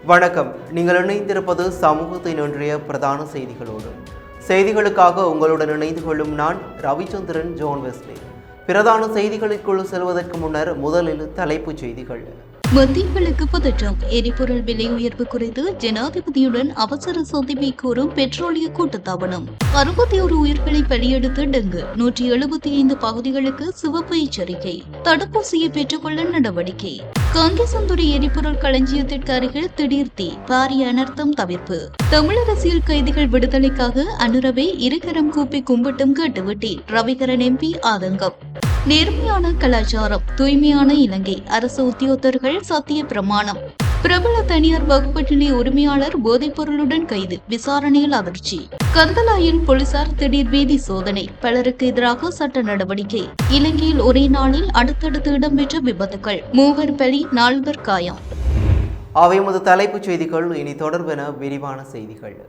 வணக்கம். நீங்கள் இணைந்திருப்பது சமூகத்தின் இன்றைய பிரதான செய்திகளோடு. செய்திகளுக்காக உங்களுடன் இணைந்து கொள்ளும் நான் ரவிச்சந்திரன் ஜோன் வெஸ்லி. பிரதான செய்திகளுக்குள் செல்வதற்கு முன்னர் முதலில் தலைப்புச் செய்திகள். மத்தியங்களுக்கு பதற்றம். எரிபொருள் விலை உயர்வு குறித்து ஜனாதிபதியுடன் அவசர சந்திப்பை கோரும் பெட்ரோலிய கூட்டுத்தாபனம். 61 உயிர்களை பலியெடுத்த டெங்கு. 175 பகுதிகளுக்கு சிவப்பு எச்சரிக்கை. தடுப்பூசியை பெற்றுக்கொள்ள நடவடிக்கை. காங்கேசந்துறை எரிபொருள் களஞ்சியத்திற்கு அருகில் திடீர் தீ. பாரிய அனர்த்தம் தவிர்ப்பு. தமிழ் அரசியல் கைதிகள் விடுதலைக்காக அனுரவை இருகரம் கூப்பி கும்பிட்டும் கேட்டுவிட்டேன். ரவிகரன் எம்பி ஆதங்கம். நேர்மையான கலாச்சாரம், தூய்மையான இலங்கை. அரசு உத்தியோகத்தர்கள் சத்திய பிரமாணம். பிரபல தனியார் வகுப்பட்டினை உரிமையாளர் போதைப் பொருளுடன் கைது. விசாரணையில் அதிர்ச்சி. கந்தலாயில் போலீசார் திடீர் வீதி சோதனை. பலருக்கு எதிராக சட்ட நடவடிக்கை. இலங்கையில் ஒரே நாளில் அடுத்தடுத்து இடம்பெற்ற விபத்துகள். 3 பலி, 4 காயம். அவை முதல் தலைப்புச் செய்திகள். இனி தொடர்பென விரிவான செய்திகள்.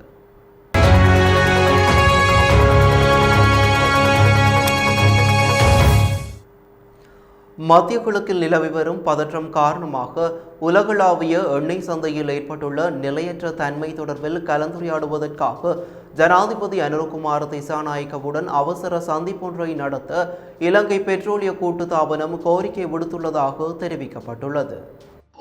மத்திய கிழக்கில் நிலவி வரும் பதற்றம் காரணமாக உலகளாவிய எண்ணெய் சந்தையில் ஏற்பட்டுள்ள நிலையற்ற தன்மை தொடர்பில் கலந்துரையாடுவதற்காக ஜனாதிபதி அனுரகுமார திசாநாயக்கவுடன் அவசர சந்திப்பொன்றை நடத்த இலங்கை பெட்ரோலிய கூட்டுத்தாபனம் கோரிக்கை விடுத்துள்ளதாக தெரிவிக்கப்பட்டுள்ளது.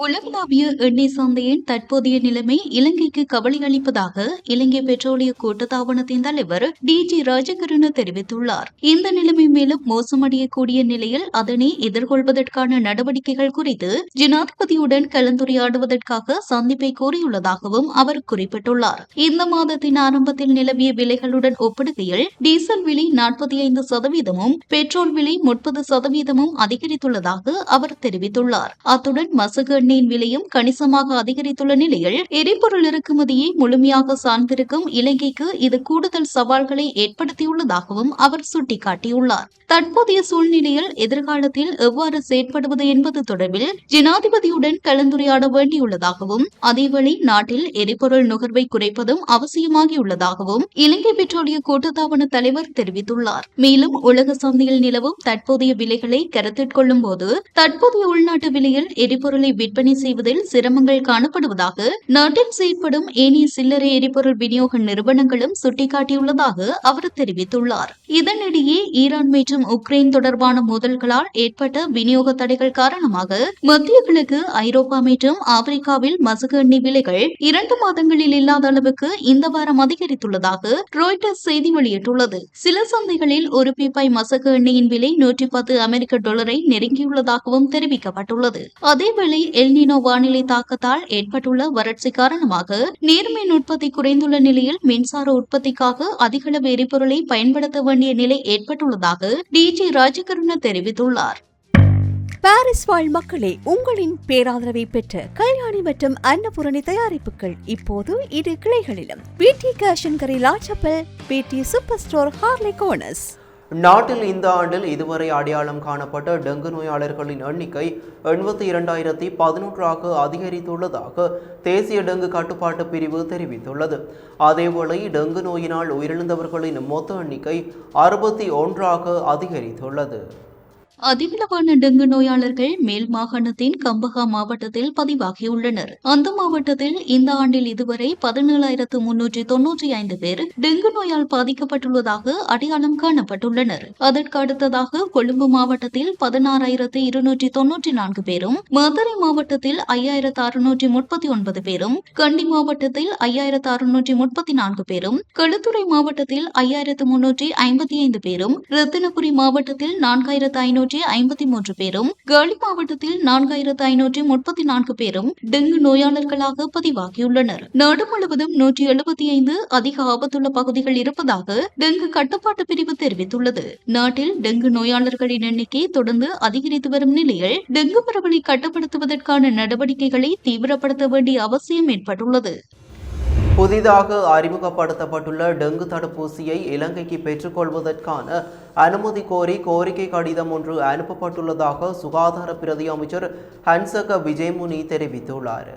உலகளாவிய எண்ணெய் சந்தையின் தற்போதைய நிலைமை இலங்கைக்கு கவலை அளிப்பதாக இலங்கை பெட்ரோலிய கூட்டுத்தாபனத்தின் தலைவர் டி.ஜி. ராஜகருண தெரிவித்துள்ளார். இந்த நிலைமை மேலும் மோசமடையக்கூடிய நிலையில் அதனை எதிர்கொள்வதற்கான நடவடிக்கைகள் குறித்து ஜனாதிபதியுடன் கலந்துரையாடுவதற்காக சந்திப்பை கோரியுள்ளதாகவும் அவர் குறிப்பிட்டுள்ளார். இந்த மாதத்தின் ஆரம்பத்தில் நிலவிய விலைகளுடன் ஒப்பிடுகையில் டீசல் விலை 45%, பெட்ரோல் விலை 30% அதிகரித்துள்ளதாக அவர் தெரிவித்துள்ளார். அத்துடன் மசகு எண்ணெயின் விலையும் கணிசமாக அதிகரித்துள்ள நிலையில் எரிபொருள் இறக்குமதியை முழுமையாக சார்ந்திருக்கும் இலங்கைக்கு இது கூடுதல் சவால்களை ஏற்படுத்தியுள்ளதாகவும் அவர் சுட்டிக்காட்டியுள்ளார். தற்போதைய சூழ்நிலையில் எதிர்காலத்தில் எவ்வாறு செயற்படுவது என்பது தொடர்பில் ஜனாதிபதியுடன் கலந்துரையாட வேண்டியுள்ளதாகவும் அதேவேளை நாட்டில் எரிபொருள் நுகர்வை குறைப்பதும் அவசியமாகியுள்ளதாகவும் இலங்கை பெட்ரோலிய கூட்டுத்தாபன தலைவர் தெரிவித்துள்ளார். மேலும் உலக சந்தையில் நிலவும் தற்போதைய விலைகளை கருத்தில் கொள்ளும் போது தற்போதைய உள்நாட்டு விலையில் எரிபொருளை விற்பனை செய்வதில் சிரமங்கள் காணப்படுவதாக நாட்டில் செயற்படும் ஏனைய சில்லறை எரிபொருள் விநியோக நிறுவனங்களும் சுட்டிக்காட்டியுள்ளதாக அவர் தெரிவித்துள்ளார். இதனிடையே ஈரான் மற்றும் உக்ரைன் தொடர்பான மோதல்களால் ஏற்பட்ட விநியோக தடைகள் காரணமாக மத்திய கிழக்கு, ஐரோப்பா மற்றும் ஆப்பிரிக்காவில் மசகு எண்ணெய் விலைகள் 2 மாதங்களில் இல்லாத அளவுக்கு இந்த வாரம் அதிகரித்துள்ளதாக ராய்ட்டர்ஸ் செய்தி வெளியிட்டுள்ளது. சில சந்தைகளில் ஒரு பீப்பாய் மசகு எண்ணெயின் விலை $110 நெருங்கியுள்ளதாகவும் தெரிவிக்கப்பட்டுள்ளது. அதேவேளை எல்னினோ வானிலை தாக்கத்தால் ஏற்பட்டுள்ள வறட்சி காரணமாக நீர்மின் உற்பத்தி குறைந்துள்ள நிலையில் மின்சார உற்பத்திக்காக அதிகளவு எரிபொருளை பயன்படுத்த வேண்டிய நிலை ஏற்பட்டுள்ளதாக டி.ஜி. ராஜகருண தெரிவித்துள்ளார். பாரிஸ் வாழ் மக்களே, உங்களின் பேராதரவை பெற்ற கல்யாணி மற்றும் அன்னபூரணி தயாரிப்புகள் இப்போது 2 கிளைகளிலும். பிடி கேஷ் அண்ட் கரி லாச்சப்பல், பிடி சூப்பர் ஸ்டோர், ஹார்லே கோர்னர்ஸ். நாட்டில் இந்த ஆண்டில் இதுவரை அடையாளம் காணப்பட்ட டெங்கு நோயாளர்களின் எண்ணிக்கை 82,011 அதிகரித்துள்ளதாக தேசிய டெங்கு கட்டுப்பாட்டு பிரிவு தெரிவித்துள்ளது. அதேவேளை டெங்கு நோயினால் உயிரிழந்தவர்களின் மொத்த எண்ணிக்கை 61 அதிகரித்துள்ளது. அதிகளவான டெங்கு நோயாளர்கள் மேல் மாகாணத்தின் கம்பஹா மாவட்டத்தில் பதிவாகியுள்ளனர். அந்த மாவட்டத்தில் இந்த ஆண்டில் இதுவரை 17,395 பேர் டெங்கு நோயால் பாதிக்கப்பட்டுள்ளதாக அடையாளம் காணப்பட்டுள்ளனர். அதற்கு அடுத்ததாக கொழும்பு மாவட்டத்தில் 16,294 பேரும், மதுரை மாவட்டத்தில் 5,639 பேரும், கண்டி மாவட்டத்தில் 5,634 பேரும், களுத்துறை மாவட்டத்தில் 5,355 பேரும், ரத்தினபுரி மாவட்டத்தில் 4,553 பேரும், காலி மாவட்டத்தில் 4,534 பேரும் டெங்கு நோயாளர்களாக பதிவாகியுள்ளனர். நாடு முழுவதும் 175 அதிக ஆபத்துள்ள பகுதிகள் இருப்பதாக டெங்கு கட்டுப்பாட்டு பிரிவு தெரிவித்துள்ளது. நாட்டில் டெங்கு நோயாளர்களின் எண்ணிக்கை தொடர்ந்து அதிகரித்து வரும் நிலையில் டெங்கு பரவலை கட்டுப்படுத்துவதற்கான நடவடிக்கைகளை தீவிரப்படுத்த வேண்டிய அவசியம் ஏற்பட்டுள்ளது. புதிதாக அறிமுகப்படுத்தப்பட்டுள்ள டெங்கு தடுப்பூசியை இலங்கைக்கு பெற்றுக்கொள்வதற்கான அனுமதி கோரி கோரிக்கை கடிதம் ஒன்று அனுப்பப்பட்டுள்ளதாக சுகாதார பிரதி அமைச்சர் ஹன்சக விஜயமுனி தெரிவித்துள்ளார்.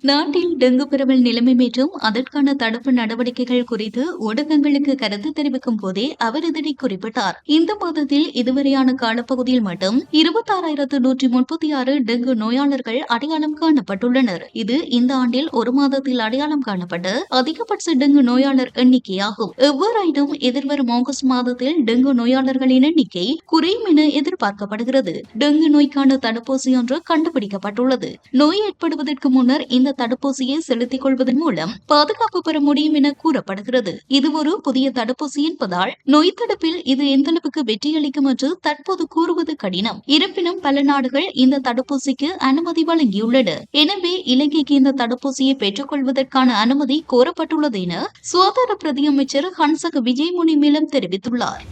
நாட்டில் டெங்கு பரவல் நிலைமை மற்றும் அதற்கான தடுப்பு நடவடிக்கைகள் குறித்து ஊடகங்களுக்கு கருத்து தெரிவிக்கும் போதே அவர் இதனை குறிப்பிட்டார். இந்த மாதத்தில் இதுவரையான காலப்பகுதியில் மட்டும் 26,136 டெங்கு நோயாளர்கள் அடையாளம் காணப்பட்டுள்ளனர். இது இந்த ஆண்டில் ஒரு மாதத்தில் அடையாளம் காணப்பட்ட அதிகபட்ச டெங்கு நோயாளர் எண்ணிக்கையாகும். எவ்வாறாயினும் எதிர்வரும் ஆகஸ்ட் மாதத்தில் டெங்கு நோயாளர்களின் எண்ணிக்கை குறையும் என எதிர்பார்க்கப்படுகிறது. டெங்கு நோய்க்கான தடுப்பூசி ஒன்று கண்டுபிடிக்கப்பட்டுள்ளது. நோய் ஏற்படுவதற்கு முன்னர் இந்த தடுப்பூசியை செலுத்திக் கொள்வதன் மூலம் பாதுகாப்பு பெற முடியும் என கூறப்படுகிறது. இது ஒரு புதிய தடுப்பூசி என்பதால் நோய் தடுப்பில் இது எந்தளவுக்கு வெற்றியளிக்கும் என்று தற்போது கூறுவது கடினம். இருப்பினும் பல நாடுகள் இந்த தடுப்பூசிக்கு அனுமதி வழங்கியுள்ளன. எனவே இலங்கைக்கு இந்த தடுப்பூசியை பெற்றுக் கொள்வதற்கான அனுமதி கோரப்பட்டுள்ளது என சுகாதார பிரதி அமைச்சர் ஹன்சக விஜயமுனி மேலும் தெரிவித்துள்ளார்.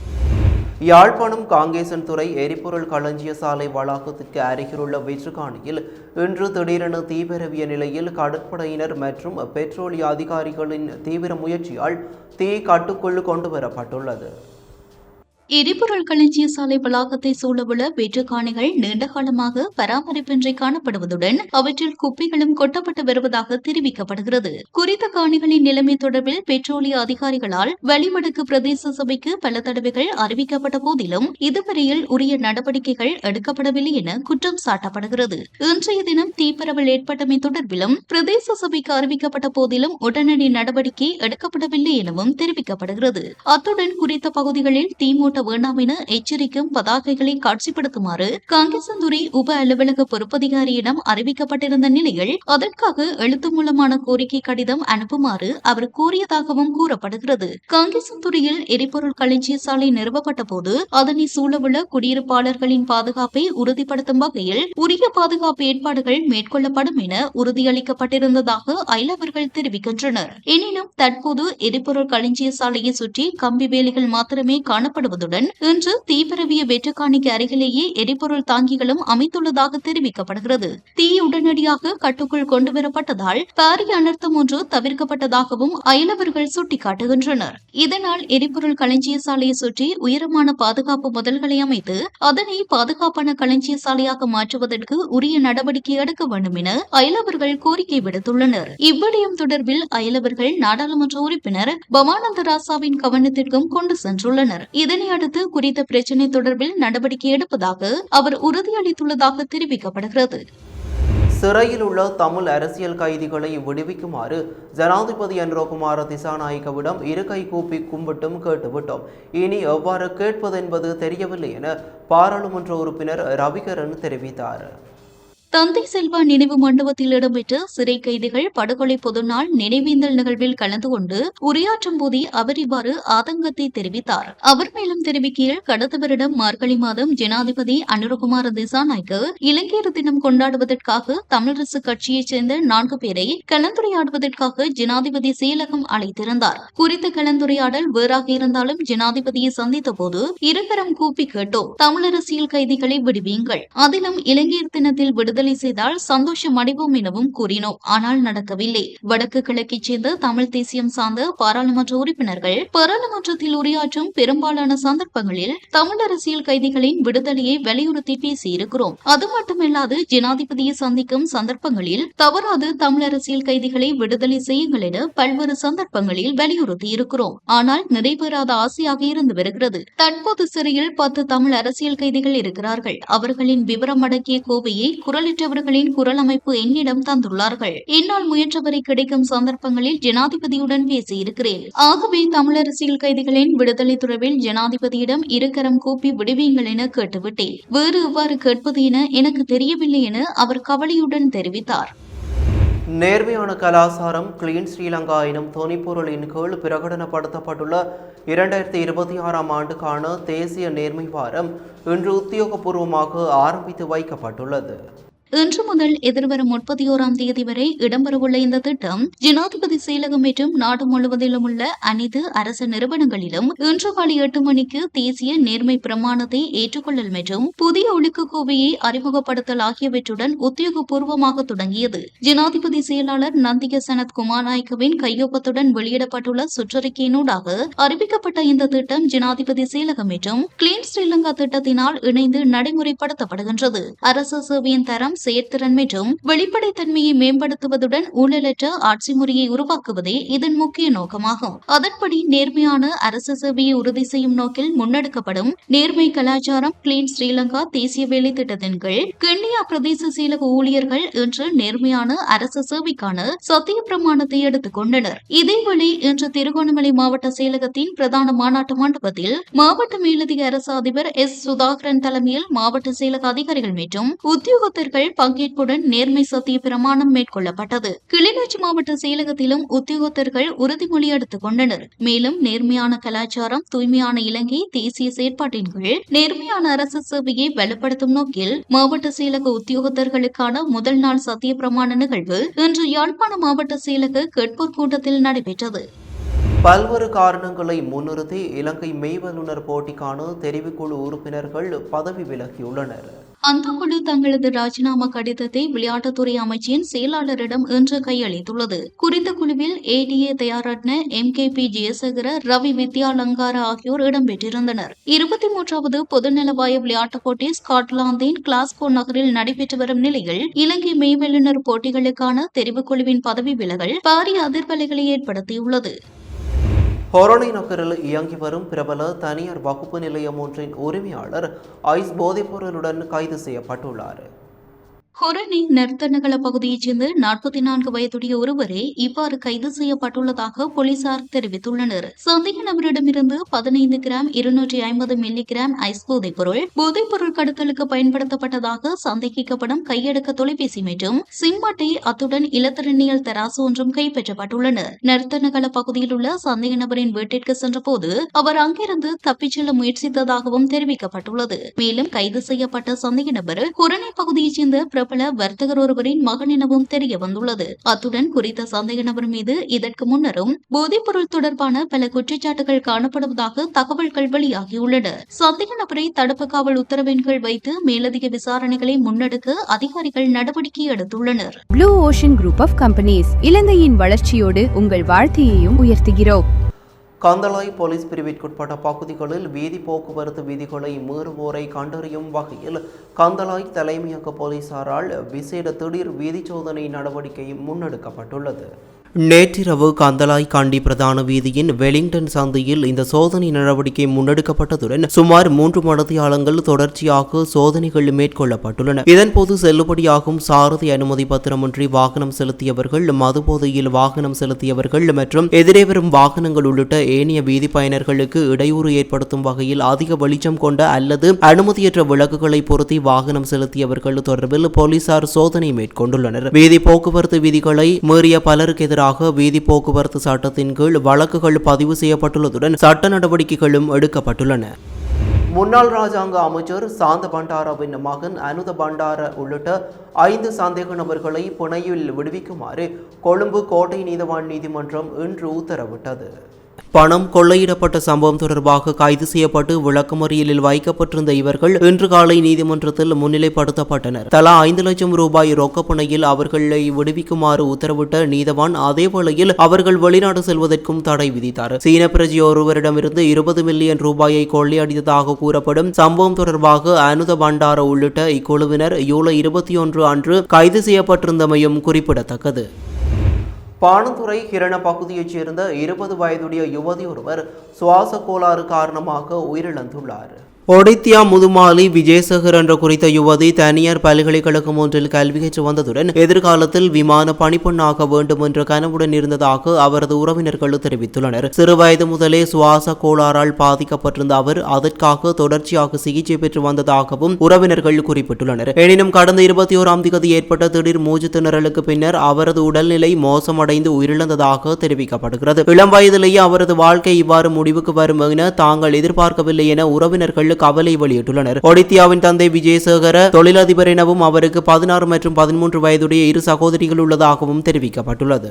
யாழ்ப்பாணம் காங்கேசன்துறை எரிபொருள் களஞ்சிய சாலை வளாகத்திற்கு அருகிலுள்ள வெற்றுக்காணியில் இன்று திடீரென தீபரவிய நிலையில் கடற்படையினர் மற்றும் பெட்ரோலிய அதிகாரிகளின் தீவிர முயற்சியால் தீ கட்டுக்குள் கொண்டுவரப்பட்டுள்ளது. எரிபொருள் களஞ்சிய சாலை வளாகத்தை சூழவுள்ள வெற்றுக்காணிகள் நீண்ட காலமாக பராமரிப்பின்றி காணப்படுவதுடன் அவற்றில் குப்பைகளும் கொட்டப்பட்டு வருவதாக தெரிவிக்கப்படுகிறது. குறித்த காணிகளின் நிலைமை தொடர்பில் பெட்ரோலிய அதிகாரிகளால் வலிவடக்கு பிரதேச சபைக்கு பல தடவைகள் அறிவிக்கப்பட்ட போதிலும் இதுவரையில் உரிய நடவடிக்கைகள் எடுக்கப்படவில்லை என குற்றம் சாட்டப்படுகிறது. இன்றைய தினம் தீப்பரவல் ஏற்பட்டமை தொடர்பிலும் பிரதேச சபைக்கு அறிவிக்கப்பட்ட போதிலும் உடனடி நடவடிக்கை எடுக்கப்படவில்லை எனவும் தெரிவிக்கப்படுகிறது. அத்துடன் குறித்த பகுதிகளில் தீமூட்ட வேண்டாம் என எச்சரிக்கும் பதாகைகளை காட்சிப்படுத்துமாறு காங்கேசன்துறை உப அலுவலக பொறுப்பதிகாரியிடம் அறிவிக்கப்பட்டிருந்த நிலையில் அதற்காக எழுத்து மூலமான கோரிக்கை கடிதம் அனுப்புமாறு அவர் கூறியதாகவும் கூறப்படுகிறது. காங்கேசன்துறையில் எரிபொருள் களஞ்சிய சாலை நிறுவப்பட்ட போது அதனை சூழவுள்ள குடியிருப்பாளர்களின் பாதுகாப்பை உறுதிப்படுத்தும் வகையில் உரிய பாதுகாப்பு ஏற்பாடுகள் மேற்கொள்ளப்படும் என உறுதியளிக்கப்பட்டிருந்ததாக அயலவர்கள் தெரிவிக்கின்றனர். எனினும் தற்போது எரிபொருள் களஞ்சிய சாலையை சுற்றி கம்பி வேலிகள் மாத்திரமே காணப்படுவதுடன் இன்று தீபரவிய வெற்றுக்காணிக்கு அருகிலேயே எரிபொருள் தாங்கிகளும் அமைத்துள்ளதாக தெரிவிக்கப்படுகிறது. தீ உடனடியாக கட்டுக்குள் கொண்டுவரப்பட்டதால் பாரிய அனர்த்தம் ஒன்று தவிர்க்கப்பட்டதாகவும் அயலவர்கள் சுட்டிக்காட்டுகின்றனர். இதனால் எரிபொருள் களஞ்சிய சாலையை சுற்றி உயரமான பாதுகாப்பு முதல்களை அமைத்து அதனை பாதுகாப்பான களஞ்சிய சாலையாக மாற்றுவதற்கு உரிய நடவடிக்கை எடுக்க வேண்டும் என அயலவர்கள் கோரிக்கை விடுத்துள்ளனர். இவ்விடயம் தொடர்பில் அயலவர்கள் நாடாளுமன்ற உறுப்பினர் பவானந்த ராசாவின் கவனத்திற்கும் கொண்டு சென்றுள்ளனர். இதனை அடுத்து குறித்த பிரச்சினை தொடர்பில் நடவடிக்கை எடுப்பதாக அவர் உறுதியளித்துள்ளதாக தெரிவிக்கப்படுகிறது. சிறையில் உள்ள தமிழ் அரசியல் கைதிகளை விடுவிக்குமாறு ஜனாதிபதி அனுரகுமார திசாநாயக்கவிடம் இரு கை கூப்பி கும்பிட்டும் கேட்டுவிட்டோம். இனி எவ்வாறு கேட்பதென்பது தெரியவில்லை என பாராளுமன்ற உறுப்பினர் ரவிகரன் தெரிவித்தார். தந்தை செல்வா நினைவு மண்டபத்தில் இடம்பெற்ற சிறை கைதிகள் படுகொலை பொதுநாள் நினைவேந்தல் நிகழ்வில் கலந்து கொண்டு உரையாற்றும் போதே அவர் இவ்வாறு ஆதங்கத்தை தெரிவித்தார். அவர் மேலும் தெரிவிக்கையில் கடந்த வருடம் மார்கழி மாதம் ஜனாதிபதி அனுரகுமார திசாநாயக்க இலங்கையர் தினம் கொண்டாடுவதற்காக தமிழரசு கட்சியைச் சேர்ந்த 4 பேரை கலந்துரையாடுவதற்காக ஜனாதிபதி செயலகம் அழைத்திருந்தார். குறித்த கலந்துரையாடல் வேறாக இருந்தாலும் ஜனாதிபதியை சந்தித்த போது இருகரம் கூப்பி கேட்டோம், தமிழரசியல் கைதிகளை விடுவீங்கள், அதிலும் இலங்கையர் தினத்தில் விடுதலை செய்தால் சந்தோஷம் அடைவோம் எனவும் கூறினோம். ஆனால் நடக்கவில்லை. வடக்கு கிழக்கைச் சேர்ந்த தமிழ் தேசியம் சார்ந்த பாராளுமன்ற உறுப்பினர்கள் பாராளுமன்றத்தில் உரையாற்றும் பெரும்பாலான சந்தர்ப்பங்களில் தமிழ் அரசியல் கைதிகளின் விடுதலையை வலியுறுத்தி பேசியிருக்கிறோம். அது மட்டுமல்லாது ஜனாதிபதியை சந்திக்கும் சந்தர்ப்பங்களில் தவறாது தமிழ் அரசியல் கைதிகளை விடுதலை செய்யுங்கள் என பல்வேறு சந்தர்ப்பங்களில் வலியுறுத்தி இருக்கிறோம். ஆனால் நிறைவேறாத ஆசையாக இருந்து வருகிறது. தற்போது சிறையில் 10 தமிழ் அரசியல் கைதிகள் இருக்கிறார்கள். அவர்களின் விவரம் அடக்கிய கோவையை குரலற்றவர்களின் குரல் அமைப்பு என்னிடம் தந்துள்ளார்கள். என்னால் முயன்றவரை கிடைக்கும் சந்தர்ப்பங்களில் ஜனாதிபதியுடன் பேசியிருக்கிறேன். ஆகவே தமிழரசியல் கைதிகளின் விடுதலை தொடர்பில் ஜனாதிபதியிடம் இருகரம் கூப்பி விடுவீங்கள் என கேட்டுவிட்டேன். வேறு எவ்வாறு கேட்பது என எனக்கு தெரியவில்லை என அவர் கவலையுடன் தெரிவித்தார். நேர்மையான கலாசாரம் கிளீன் ஸ்ரீலங்கா எனும் தொனிப்பொருளின் கீழ் பிரகடனப்படுத்தப்பட்டுள்ள 2026ஆம் ஆண்டுக்கான தேசிய நேர்மை வாரம் இன்று உத்தியோகபூர்வமாக ஆரம்பித்து வைக்கப்பட்டுள்ளது. இன்று முதல் எதிர்வரும் 31ஆம் தேதி வரை இடம்பெறவுள்ள இந்த திட்டம் ஜனாதிபதி செயலகம் மற்றும் நாடு முழுவதிலும் உள்ள அனைத்து அரசு நிறுவனங்களிலும் இன்று காலை 8 மணிக்கு தேசிய நேர்மை பிரமாணத்தை ஏற்றுக்கொள்ளல் மற்றும் புதிய ஒழுக்க கோவையை அறிமுகப்படுத்தல் ஆகியவற்றுடன் உத்தியோகபூர்வமாக தொடங்கியது. ஜனாதிபதி செயலாளர் நந்திக சனத் குமாரநாயக்கவின் கையொப்பத்துடன் வெளியிடப்பட்டுள்ள சுற்றறிக்கையினூடாக அறிவிக்கப்பட்ட இந்த திட்டம் ஜனாதிபதி செயலகம் மற்றும் கிளீன் ஸ்ரீலங்கா திட்டத்தினால் இணைந்து நடைமுறைப்படுத்தப்படுகின்றது. அரசு சேவையின் தரம் செயற்திறன் மற்றும் வெளிப்படைத்தன்மையை மேம்படுத்துவதுடன் ஊழலற்ற ஆட்சி முறையை உருவாக்குவதே இதன் முக்கிய நோக்கமாகும். அதன்படி நேர்மையான அரசு சேவையை உறுதி செய்யும் நோக்கில் முன்னெடுக்கப்படும் நேர்மை கலாச்சாரம் கிளீன் ஸ்ரீலங்கா தேசிய வேலை திட்டத்தின் கீழ் கிண்ணியா பிரதேச செயலக ஊழியர்கள் இன்று நேர்மையான அரசு சேவைக்கான சத்திய பிரமாணத்தை எடுத்துக் கொண்டனர். இதேவேளை இன்று திருகோணமலை மாவட்ட செயலகத்தின் பிரதான மாநாட்டு மண்டபத்தில் மாவட்ட மேலதிக அரசு அதிபர் எஸ். சுதாகரன் தலைமையில் மாவட்ட செயலக அதிகாரிகள் மற்றும் உத்தியோகத்தர்கள் பங்கேற்புடன் நேர்மை சத்திய பிரமாணம் மேற்கொள்ளப்பட்டது. கிளிநொச்சி மாவட்ட செயலகத்திலும் உத்தியோகத்தர்கள் உறுதிமொழி எடுத்துக் கொண்டனர். மேலும் நேர்மையான கலாச்சாரம் தூய்மையான இலங்கை தேசிய செயற்பாட்டின் கீழ் நேர்மையான அரசு சேவையை வலுப்படுத்தும் நோக்கில் மாவட்ட செயலக உத்தியோகத்தர்களுக்கான முதல் நாள் சத்திய பிரமாண நிகழ்வு இன்று யாழ்ப்பாண மாவட்ட செயலக கேட்போர் கூட்டத்தில் நடைபெற்றது. பல்வேறு காரணங்களை முன்னிறுத்தி இலங்கை மெய்வல்லுநர் போட்டிக்கான தெரிவுக்குழு உறுப்பினர்கள் பதவி விலகியுள்ளனர். அந்த குழு தங்களது ராஜினாமா கடிதத்தை விளையாட்டுத்துறை அமைச்சின் செயலாளரிடம் இன்று கையளித்துள்ளது. குறித்த குழுவில் ஏடிஏ தயாரட்ன, MKP ஜெயசேகர, ரவி வித்யாலங்கார ஆகியோர் இடம்பெற்றிருந்தனர். 23வது பொதுநலவாய விளையாட்டுப் போட்டி ஸ்காட்லாந்தின் கிளாஸ்கோ நகரில் நடைபெற்று வரும் நிலையில் இலங்கை மெய்வல்லுநர் போட்டிகளுக்கான தெரிவுக்குழுவின் பதவி விலகல் பாரிய அதிர்வலைகளை ஏற்படுத்தியுள்ளது. ஹொரணை நகரில் இயங்கி வரும் பிரபல தனியார் வகுப்பு நிலையம் ஒன்றின் உரிமையாளர் ஐஸ் போதைப்பொருளுடன் கைது செய்யப்பட்டுள்ளார். ஹொரணை நர்த்தனகள பகுதியைச் சேர்ந்த 44 வயதுடைய ஒருவரே இவ்வாறு கைது செய்யப்பட்டுள்ளதாக போலீசார் தெரிவித்துள்ளனர். சந்தேக நபரிடமிருந்து 15 கிராம் 250 மில்லி கிராம் ஐஸ் போதைப்பொருள் கடத்தலுக்கு பயன்படுத்தப்பட்டதாக சந்தேகிக்கப்படும் கையடக்க தொலைபேசி மற்றும் சிம் அட்டை அத்துடன் இலத்திரனியல் தராசு ஒன்றும் கைப்பற்றப்பட்டுள்ளன. நர்த்தனகள பகுதியில் உள்ள சந்தேக நபரின் வீட்டிற்கு சென்றபோது அவர் அங்கிருந்து தப்பிச் செல்ல முயற்சித்ததாகவும் தெரிவிக்கப்பட்டுள்ளது. மேலும் கைது செய்யப்பட்ட சந்தேக நபர் ஹொரணை பகுதியைச் சேர்ந்த பிரபல வர்த்தகர் ஒருவரின் மகன் எனவும் தெரிய வந்துள்ளது. அத்துடன் குறித்த சந்தேக நபர் மீது இதற்கு முன்னரும் போதைப்பொருள் தொடர்பான பல குற்றச்சாட்டுகள் காணப்படுவதாக தகவல்கள் வெளியாகியுள்ளன. சந்தேக நபரை தடுப்பு காவல் உத்தரவின் கீழ் வைத்து மேலதிக விசாரணைகளை முன்னெடுக்க அதிகாரிகள் நடவடிக்கை எடுத்துள்ளனர். Blue ocean group of companies இலங்கையின் வளர்ச்சியோடு உங்கள் வாழ்க்கையையும் உயர்த்துகிறோம். கந்தளாய் போலீஸ் பிரிவிற்குட்பட்ட பகுதிகளில் வீதி போக்குவரத்து விதிகளை மீறுவோரை கண்டறியும் வகையில் கந்தளாய் தலைமையக போலீசாரால் விசேட திடீர் வீதி சோதனை நடவடிக்கை முன்னெடுக்கப்பட்டுள்ளது. நேற்றிரவு கந்தளாய் காண்டி பிரதான வீதியின் வெலிங்டன் சந்தையில் இந்த சோதனை நடவடிக்கை முன்னெடுக்கப்பட்டதுடன் சுமார் 3 மணித்தியாலங்கள் தொடர்ச்சியாக சோதனைகள் மேற்கொள்ளப்பட்டுள்ளன. இதன்போது செல்லுபடியாகும் சாரதி அனுமதி பத்திரமின்றி வாகனம் செலுத்தியவர்கள், மதுபோதையில் வாகனம் செலுத்தியவர்கள் மற்றும் எதிரே வரும் வாகனங்கள் உள்ளிட்ட ஏனைய வீதி பயனர்களுக்கு இடையூறு ஏற்படுத்தும் வகையில் அதிக வெளிச்சம் கொண்ட அல்லது அனுமதியற்ற விளக்குகளை பொருத்தி வாகனம் செலுத்தியவர்கள் தொடர்பில் போலீசார் சோதனை மேற்கொண்டுள்ளனர். வீதி போக்குவரத்து விதிகளை மீறிய பலருக்கு எதிராக வீதி போக்குவரத்து சட்டத்தின் கீழ் வழக்குகள் பதிவு செய்யப்பட்டுள்ளதுடன் சட்ட நடவடிக்கைகளும் எடுக்கப்பட்டுள்ளன. முன்னாள் ராஜாங்க அமைச்சர் சாந்த பண்டாரவின் மகன் அனுத பண்டார உள்ளிட்ட 5 சந்தேக நபர்களை பிணையில் விடுவிக்குமாறு கொழும்பு கோட்டை நீதிமன்றம் இன்று உத்தரவிட்டது. பணம் கொள்ளையிடப்பட்ட சம்பவம் தொடர்பாக கைது செய்யப்பட்டு விளக்கமறியலில் வைக்கப்பட்டிருந்த இவர்கள் இன்று காலை நீதிமன்றத்தில் முன்னிலைப்படுத்தப்பட்டனர். தலா 5 லட்சம் ரூபாய் ரொக்கப்பணையில் அவர்களை விடுவிக்குமாறு உத்தரவிட்ட நீதவான் அதேவேளையில் அவர்கள் வெளிநாடு செல்வதற்கும் தடை விதித்தார். சீன பிரஜை ஒருவரிடமிருந்து 20 மில்லியன் ரூபாயை கொள்ளையடித்ததாக கூறப்படும் சம்பவம் தொடர்பாக அனுத பண்டார உள்ளிட்ட இக்குழுவினர் ஜூலை 21 அன்று கைது செய்யப்பட்டிருந்தமையும் குறிப்பிடத்தக்கது. பாணந்துறை கிரண பகுதியைச் சேர்ந்த 20 வயதுடைய யுவதி ஒருவர் சுவாச கோளாறு காரணமாக உயிரிழந்துள்ளார். ஒடித்தியா முதுமாலி விஜயசேகர் என்ற குறித்த யுவதி தனியார் பல்கலைக்கழகம் ஒன்றில் கல்வி கற்று வந்ததுடன் எதிர்காலத்தில் விமான பணிப்பெண்ணாக வேண்டும் என்ற கனவுடன் இருந்ததாக அவரது உறவினர்கள் தெரிவித்துள்ளனர். சிறு வயது முதலே சுவாச கோளாறால் பாதிக்கப்பட்டிருந்த அவர் அதற்காக தொடர்ச்சியாக சிகிச்சை பெற்று வந்ததாகவும் உறவினர்கள் குறிப்பிட்டுள்ளனர். எனினும் கடந்த 21ஆம் தேதி ஏற்பட்ட திடீர் மூச்சு திணறலுக்கு பின்னர் அவரது உடல்நிலை மோசமடைந்து உயிரிழந்ததாக தெரிவிக்கப்படுகிறது. இளம் வயதிலேயே அவரது வாழ்க்கை இவ்வாறு முடிவுக்கு வரும் என தாங்கள் எதிர்பார்க்கவில்லை என உறவினர்கள் கவலை வெளியிட்டுள்ளனர். ஒடித்தியாவின் தந்தை விஜயசேகர தொழிலதிபர் எனவும் அவருக்கு 16 மற்றும் 13 வயதுடைய 2 சகோதரிகள் உள்ளதாகவும் தெரிவிக்கப்பட்டுள்ளது.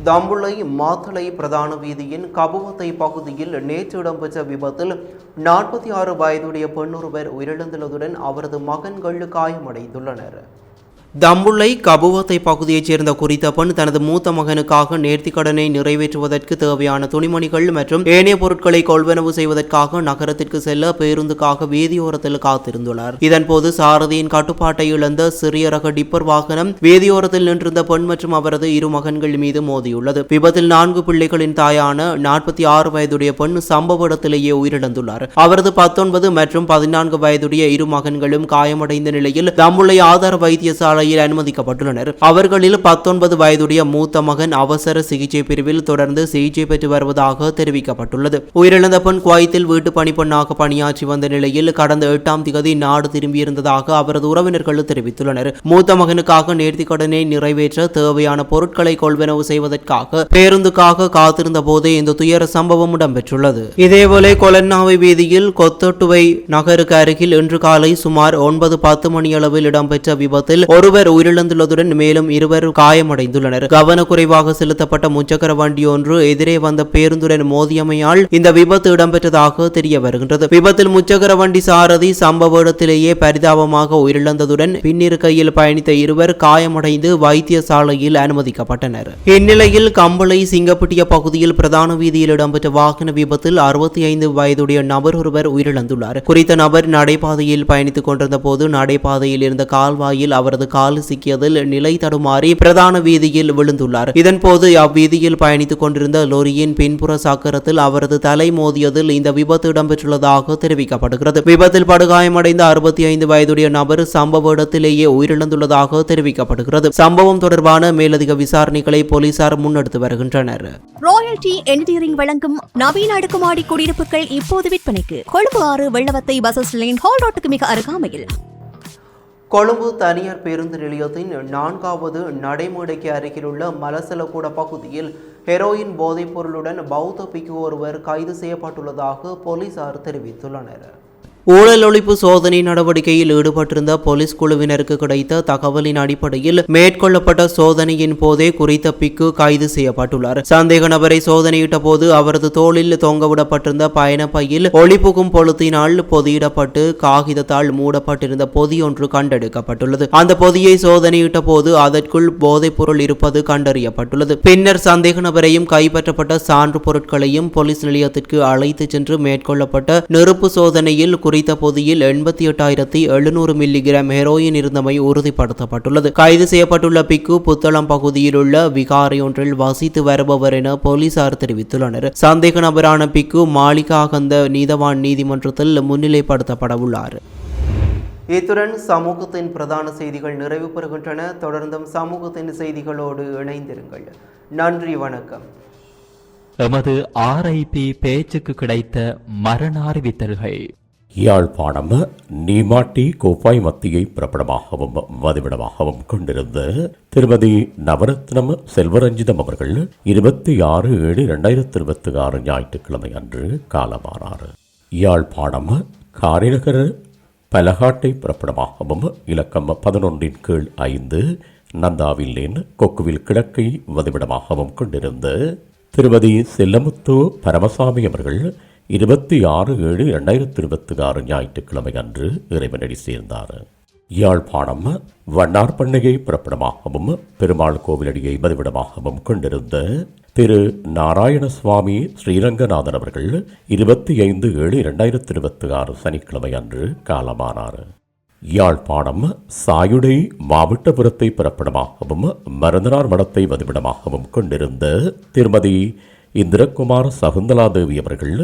தம்புளை மாத்தளை பிரதான வீதியின் கபுவத்தை பகுதியில் நேற்று இடம்பெற்ற விபத்தில் 46 வயதுடைய பெண்ணொருவர் உயிரிழந்துள்ளதுடன் அவரது மகன்கள் காயமடைந்துள்ளனர். தம்புள்ளை கபுவத்தை பகுதியைச் சேர்ந்த குறித்த பெண் தனது மூத்த மகனுக்காக நேர்த்திக்கடனை நிறைவேற்றுவதற்கு தேவையான துணிமணிகள் மற்றும் ஏனைய பொருட்களை கொள்வனவு செய்வதற்காக நகரத்திற்கு செல்ல பேருந்துக்காக வீதியோரத்தில் காத்திருந்துள்ளார். இதன்போது சாரதியின் கட்டுப்பாட்டை இழந்த சிறிய ரக டிப்பர் வாகனம் வீதியோரத்தில் நின்றிருந்த பெண் மற்றும் அவரது இரு மகன்கள் மீது மோதியுள்ளது. விபத்தில் 4 பிள்ளைகளின் தாயான 46 வயதுடைய பெண் சம்பவ இடத்திலேயே உயிரிழந்துள்ளார். அவரது 19 மற்றும் 14 வயதுடைய இரு மகன்களும் காயமடைந்த நிலையில் தம்புள்ளை ஆதார வைத்தியசாலை அனுமதிக்கப்பட்டுள்ளனர். அவர்களில் 19 வயதுடைய மூத்த மகன் அவசர சிகிச்சை பிரிவில் தொடர்ந்து சிகிச்சை பெற்று வருவதாக தெரிவிக்கப்பட்டுள்ளது. உயிரிழந்த பெண் குவைத்தில் வீட்டு பணிப்பெண்ணாக பணியாற்றி வந்த நிலையில் கடந்த 8ஆம் தேதி நாடு திரும்பியிருந்ததாக அவரது உறவினர்கள் தெரிவித்துள்ளனர். மூத்த மகனுக்காக நேர்த்திக்கடனை நிறைவேற்ற தேவையான பொருட்களை கொள்வனவு செய்வதற்காக பேருந்துக்காக காத்திருந்த போதே இந்த துயர சம்பவம் இடம்பெற்றுள்ளது. இதேபோல கொலன்னாவை வீதியில் கொத்தொட்டுவை நகருக்கு அருகில் இன்று காலை சுமார் 9:10 மணியளவில் இடம்பெற்ற விபத்தில் ஒருவர் உயிரிழந்துள்ளதுடன் மேலும் 2 காயமடைந்துள்ளனர். கவனக்குறைவாக செலுத்தப்பட்ட முச்சக்கர வண்டி ஒன்று எதிரே வந்த பேருந்துடன் மோதியமையால் இந்த விபத்து இடம்பெற்றதாக தெரிய வருகின்றது. விபத்தில் முச்சக்கர வண்டி சாரதி சம்பவ இடத்திலேயே பரிதாபமாக உயிரிழந்ததுடன் பின்னிருக்கையில் பயணித்த 2 காயமடைந்து வைத்தியசாலையில் அனுமதிக்கப்பட்டனர். இந்நிலையில் கம்பளை சிங்கப்பட்டிய பகுதியில் பிரதான வீதியில் இடம்பெற்ற வாகன விபத்தில் 65 வயதுடைய நபர் ஒருவர் உயிரிழந்துள்ளார். குறித்த நபர் நடைபாதையில் பயணித்துக் கொண்டிருந்த போது நடைபாதையில் இருந்த கால்வாயில் அவரது கால் சிக்கியதில் நிலை தடுமாறி பிரதான வீதியில் விழுந்துள்ளார். இதன்போது அவ்வீதியில் பயணித்துக் கொண்டிருந்த லோரியின் பின்புற சக்கரத்தில் அவரது தலை மோதியதில் இந்த விபத்து இடம்பெற்றுள்ளதாக தெரிவிக்கப்படுகிறது. விபத்தில் படுகாயமடைந்த 65 வயதுடைய நபர் சம்பவ இடத்திலேயே உயிரிழந்துள்ளதாக தெரிவிக்கப்படுகிறது. சம்பவம் தொடர்பான மேலதிக விசாரணைகளை போலீசார் முன்னெடுத்து வருகின்றனர். ராயல்டி என்ஜினியரிங் வழங்கும் நவீன அடுக்குமாடி குடியிருப்புகள் இப்போது விற்பனைக்கு. Colombo 6 Wellawatte bus line hall ரோட்டுக்கு மிக அருகாமையில். கொழும்பு தனியார் பேருந்து நிலையத்தின் 4வது நடைமேடைக்கு அருகிலுள்ள மலசலக்கூட பகுதியில் ஹெரோயின் போதைப் பொருளுடன் பௌத்த பிக்கு ஒருவர் கைது செய்யப்பட்டுள்ளதாக போலீசார் தெரிவித்துள்ளனர். ஊழல் ஒழிப்பு சோதனை நடவடிக்கையில் ஈடுபட்டிருந்த போலீஸ் குழுவினருக்கு கிடைத்த தகவலின் அடிப்படையில் மேற்கொள்ளப்பட்ட சோதனையின் போதே குறித்த பிக்கு கைது செய்யப்பட்டுள்ளார். சந்தேக நபரை சோதனையிட்ட போது அவரது தோளில் தொங்கவிடப்பட்டிருந்த பயணப்பையில் ஒளிபுகும் பொழுத்தினால் பொதியிடப்பட்டு காகிதத்தால் மூடப்பட்டிருந்த பொதி ஒன்று கண்டெடுக்கப்பட்டுள்ளது. அந்த பொதியை சோதனையிட்ட போது அதற்குள் போதைப் பொருள் இருப்பது கண்டறியப்பட்டுள்ளது. பின்னர் சந்தேக நபரையும் கைப்பற்றப்பட்ட சான்று பொருட்களையும் போலீஸ் நிலையத்திற்கு அழைத்துச் சென்று மேற்கொள்ளப்பட்ட நெருப்பு சோதனையில் குறித்த பொதியில் 88,700 மில்லிகிராம் ஹெரோயின் இருந்தமை உறுதிப்படுத்தப்பட்டுள்ளது. கைது செய்யப்பட்டுள்ள பிக்கு புத்தளம் பகுதியில் உள்ள விகாரை ஒன்றில் வசித்து வருபவர் என போலீசார் தெரிவித்துள்ளனர். சந்தேக நபரான பிக்கு மாளிகாகந்த நீதவான் நீதிமன்றத்தில் முன்னிலைப்படுத்தப்பட உள்ளார். இத்துடன் சமூகத்தின் பிரதான செய்திகள் நிறைவு பெறுகின்றன. தொடர்ந்தும் சமூகத்தின் செய்திகளோடு இணைந்திருங்கள். நன்றி, வணக்கம். எமது RIP பேச்சுக்கு கிடைத்த மரண அறிவித்தல்கள். யாழ்ப்பாணம் நீமாட்டி கோப்பாய் மத்தியை பிறப்பிடமாகவும் வதிவிடமாகவும் கொண்டிருந்த திருமதி நவரத்னம் செல்வரஞ்சிதம் அவர்கள் 26/7/2026 ஞாயிற்றுக்கிழமை அன்று காலமானார். யாழ்ப்பாணம் காரிநகர் பலகாட்டை பிறப்பிடமாகவும் இலக்கம் 11 கீழ் 5 நந்தாவில்லேன் கொக்குவில் கிழக்கை வதிவிடமாகவும் கொண்டிருந்த திருமதி செல்லமுத்து பரமசாமி அவர்கள் 26/7/2026 ஞாயிற்றுக்கிழமை அன்று இறைவனடி சேர்ந்தார். யாழ்ப்பாணம் வண்ணார் பண்ணையை பிறப்பிடமாகவும் பெருமாள் கோவிலடியை வதிவிடமாகவும் கொண்டிருந்த திரு நாராயணசுவாமி ஸ்ரீரங்கநாதன் அவர்கள் 25/7/2026 சனிக்கிழமை அன்று காலமானார். யாழ்ப்பாணம் சாயுடை மாவட்டபுரத்தை பிறப்பிடமாகவும் மருந்தனார் மடத்தை வதிவிடமாகவும் கொண்டிருந்த திருமதி இந்திரகுமார் சகுந்தலாதேவி அவர்கள்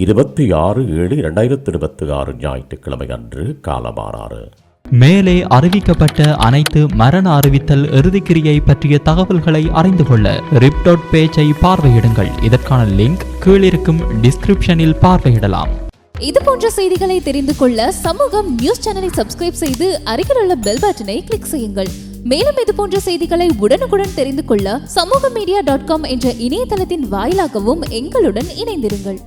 26/7/2026 ஞாயிற்றுக்கிழமை அன்று காலமானார். மேலே அறிவிக்கப்பட்ட அனைத்து மரண அறிவித்தல் இறுதிக்கிரியை பற்றிய தகவல்களை அறிந்து கொள்ள ரிப்டாட் பேஜை பார்வையிடுங்கள். இதற்கான லிங்க் கீழிருக்கும் டிஸ்கிரிப்ஷனில் பார்வையிடலாம். இது போன்ற செய்திகளை தெரிந்து கொள்ள சமூகம் நியூஸ் சேனலை சப்ஸ்கிரைப் செய்து அருகில் உள்ள பெல் பட்டனை கிளிக் செய்யுங்கள். மேலும் இது போன்ற செய்திகளை உடனுக்குடன் தெரிந்து கொள்ள சமூகமீடியா.com என்ற இணையதளத்தின் வாயிலாகவும் எங்களுடன் இணைந்திருங்கள்.